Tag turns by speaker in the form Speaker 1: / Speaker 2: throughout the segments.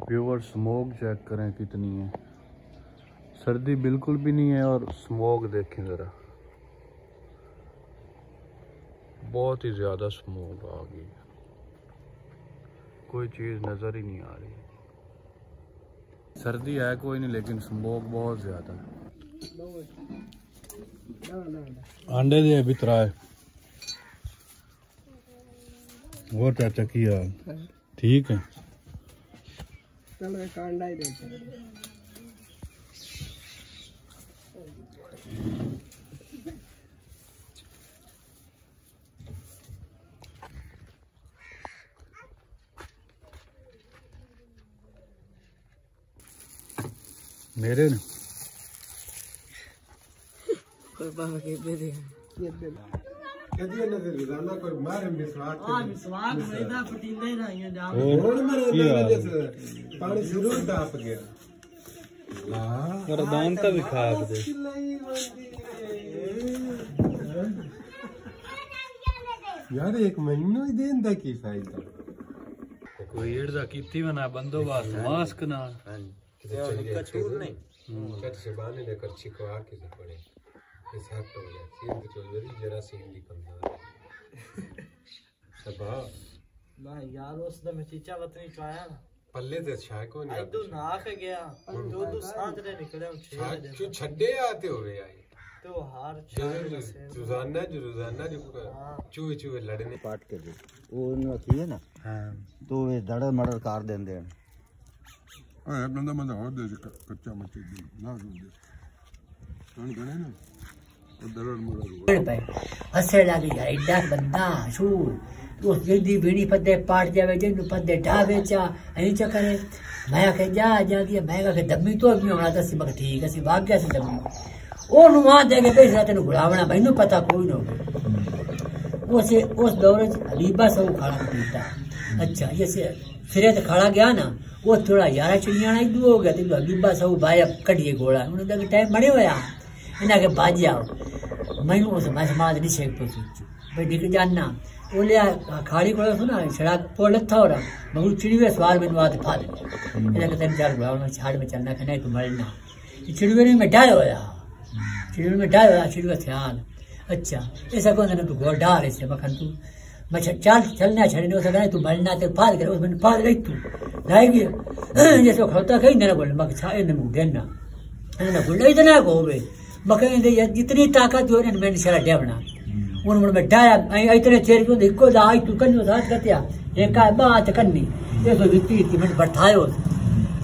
Speaker 1: Viewer smoke check करें कितनी है, सर्दी बिल्कुल भी नहीं है और स्मोक देखें ज़रा, बहुत ही ज़्यादा स्मोक आ गई, कोई चीज़ नज़र ही नहीं आ रही। सर्दी है कोई नहीं लेकिन स्मोक बहुत ज़्यादा है। अंडे दे अभी तराए वो चाचा किया ठीक है। मेरे ने
Speaker 2: यार एक महीना ही देन दा की फायदा
Speaker 1: कोई एड़ा कीती बना बंदोबस्त मास्क ना
Speaker 2: चट से बाने ने करछी को आके से पड़े इस हाथ तो गया सीन तो जरी जरा सीन दी कमजोर सबा
Speaker 3: ना यार उस दम चीचा वतनी चाया ना
Speaker 2: पल्ले ते छाय को नहीं
Speaker 3: दो ना के गया दो साथ रे निकले
Speaker 2: जो छड्डे आते होवे आई
Speaker 3: तो हार
Speaker 2: रोजाना जो चूहे चूहे लड़ने
Speaker 4: काट के दे वो उन्हें की है ना हां तो वे दड़ मर्डर कर देंदे हैं
Speaker 2: हां बंदा और दे कच्चा मच्छी ना दे कौन गने ना वो दड़ मर्डर
Speaker 5: हसे लगी एडा बंदा शूर उस जल्दी बीड़ी पद्दे पाट जावे जिन पद्दे ढावे चा ऐ चकरे मैं कह जा दी मैं कह दम्मी तो भी होना दस मग ठीक है सी भाग गया सी दम्मी ओ नुआ देके पैसा तेन गुलावना मैनू पता कोई ना उस दौर हबीबा सब खाना पीता। अच्छा जैसे फिर तो खाना गया ना वो थोड़ा 11 चिड़िया इधू हो गया तो हबीबा सब भाया कढ़िए घोड़ा उन्होंने टाइम बने हुआ इन्हें के बाज जाओ मैनू उस समाज नहीं शेक तो भाई निकल जाना वो लिया खाड़ी को सुना छड़ा पोड़ लथा हो रहा मगर चिड़िया सवार मैंने आते फाल इन्हें के 3-4 गुलावना छाड़ में चलना कहना तो मरना चिड़िया में डाल होया चिड़िया में डाल होया चिड़िया ख्याल। अच्छा ऐसा कौन ना तू गोल डाल ऐसे मखन तू मैं चल चलना छड़ने उसे कहना तू मरना तो फाल कर उसमें फाल गई तू लाएगी जैसे खौता कहीं ना बोले मग छाए ने मुंह देना ना बोले इतना को होवे मकई दे जितनी ताकत हो ने मैंने सारा डेवना उन में डाया इतने चेर को इको आई तू कन्नो साथ करतिया एक बात करनी ये तो वित्ती थी मैं बढ़ायो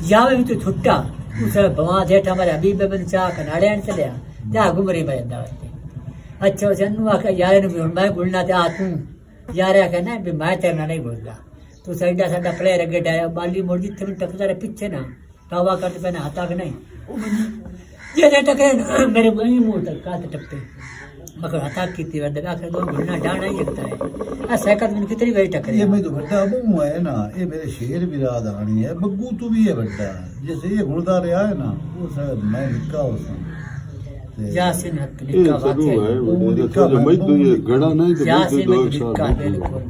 Speaker 5: जावे भी तो छुट्टा उसे बवा जेठ हमारे हबीब बन चा कनाड़े चले जा घुमरी में जाता अच्छा जन्नू आके यार ने मैं बोलना था तू यार कहना भी मैं तेरा नहीं बोलता तू साइडा साडा प्लेयर अगे डाया बाली मोड़ जिथे में टकता रहे पीछे ना तावा करते पहने हाथा के नहीं ये टके मेरे मुंह तक काट टपते मगर हता की वंदे आखिर दो घुलना डाना ही लगता है आ साइकिल में कितनी बड़ी टक्कर
Speaker 4: ये मैं तो बड़ा बम्मू है ना ये मेरे शेर बिराद आनी है बग्गू तो भी है बड़ा जैसे ये घुलदा रहा है ना वो शायद मैं निका उसमें
Speaker 5: यासीन हक निका बात है
Speaker 2: वो निका मैं तो ये गड़ा नहीं तो
Speaker 5: यासीन निका बिल्कुल